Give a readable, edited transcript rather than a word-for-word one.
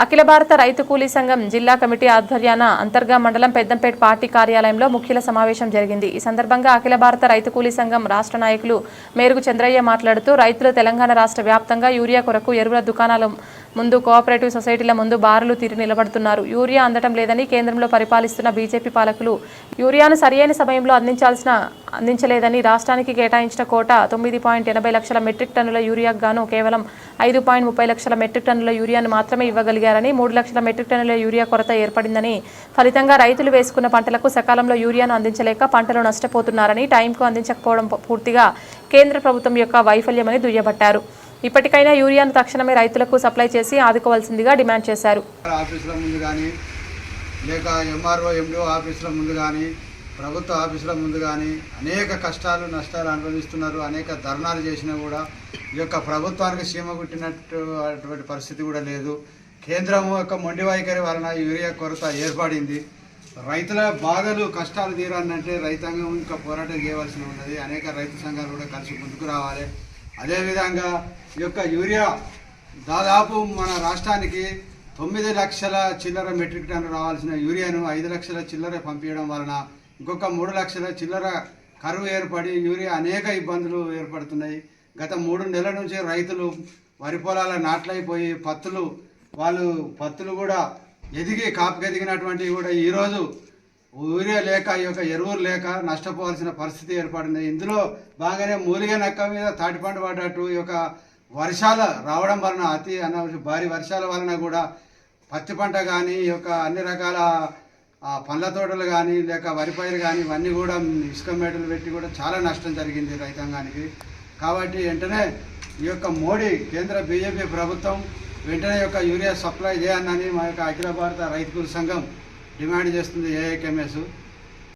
అఖిల భారత రైతు కూలీ సంఘం జిల్లా కమిటీ ఆధ్వర్యాన అంతర్గా మండలం పెద్దంపేట పార్టీ కార్యాలయంలో ముఖ్యుల సమావేశం జరిగింది। ఈ సందర్భంగా అఖిల భారత రైతు కూలీ సంఘం రాష్ట్ర నాయకులు మేరుగు చంద్రయ్య మాట్లాడుతూ రైతులు తెలంగాణ రాష్ట్ర వ్యాప్తంగా యూరియా కొరకు ఎరువుల దుకాణాల ముందు కోఆపరేటివ్ సొసైటీల ముందు బారులు తీరి నిలబడుతున్నారు। యూరియా అందడం లేదని కేంద్రంలో పరిపాలిస్తున్న బీజేపీ పాలకులు యూరియాను సరియైన సమయంలో అందించలేదని రాష్ట్రానికి కేటాయించిన కోట 9.80 లక్షల మెట్రిక్ టన్నుల యూరియాకు గాను కేవలం 5.30 లక్షల మెట్రిక్ టన్నుల యూరియాను మాత్రమే ఇవ్వగలిగారని 3 లక్షల మెట్రిక్ టన్నుల యూరియా కొరత ఏర్పడిందని ఫలితంగా రైతులు వేసుకున్న పంటలకు సకాలంలో యూరియాను అందించలేక పంటలు నష్టపోతున్నారని టైంకు అందించకపోవడం పూర్తిగా కేంద్ర ప్రభుత్వం యొక్క వైఫల్యమని దుయ్యబట్టారు। ఇప్పటికైనా యూరియాను తక్షణమే రైతులకు సప్లై చేసి ఆదుకోవాల్సిందిగా డిమాండ్ చేశారు। ఆఫీసుల ముందు కానీ లేక ఎంఆర్ఓ ఎండిఓ ఆఫీసుల ముందు కానీ ప్రభుత్వ ఆఫీసుల ముందు కానీ అనేక కష్టాలు నష్టాలు అనుభవిస్తున్నారు। అనేక ధర్నాలు చేసినా కూడా ఈ యొక్క ప్రభుత్వానికి సీమ కుట్టినటువంటి పరిస్థితి కూడా లేదు। కేంద్రం యొక్క మొండి వైఖరి వలన యూరియా కొరత ఏర్పడింది। రైతుల బాధలు కష్టాలు తీరాలంటే రైతాంగం ఇంకా పోరాటం చేయవలసి ఉన్నది। అనేక రైతు సంఘాలు కూడా కలిసి ముందుకు రావాలి। అదేవిధంగా ఈ యొక్క యూరియా దాదాపు మన రాష్ట్రానికి 9 లక్షల చిల్లర మెట్రిక్ టన్ను రావాల్సిన యూరియాను 5 లక్షల చిల్లర పంపించడం వలన ఇంకొక 3 లక్షల చిల్లర కరువు ఏర్పడి యూరియా అనేక ఇబ్బందులు ఏర్పడుతున్నాయి। గత 3 నెలల నుంచి రైతులు వరి పొలాల నాట్లయిపోయి పత్తులు కూడా ఎదిగి కాపుకెదిగినటువంటివి కూడా ఈరోజు యూరియా లేక ఈ యొక్క ఎరువులు లేక నష్టపోవాల్సిన పరిస్థితి ఏర్పడింది। ఇందులో బాగానే మూలిగే నక్క మీద తాటిపండు పడ్డట్టు ఈ యొక్క వర్షాలు రావడం వలన భారీ వర్షాల వలన కూడా పత్తి పంట కానీ ఈ యొక్క అన్ని రకాల పండ్ల తోటలు కానీ లేక వరి పైరు కానీ ఇవన్నీ కూడా ఇసుక మేటలు పెట్టి కూడా చాలా నష్టం జరిగింది రైతాంగానికి। కాబట్టి వెంటనే ఈ యొక్క మోడీ కేంద్ర బీజేపీ ప్రభుత్వం వెంటనే యొక్క యూరియా సప్లై చేయాలని మా యొక్క అఖిల భారత రైతు కూలీ సంఘం డిమాండ్ చేస్తుంది ఏఐకేఎంఎస్।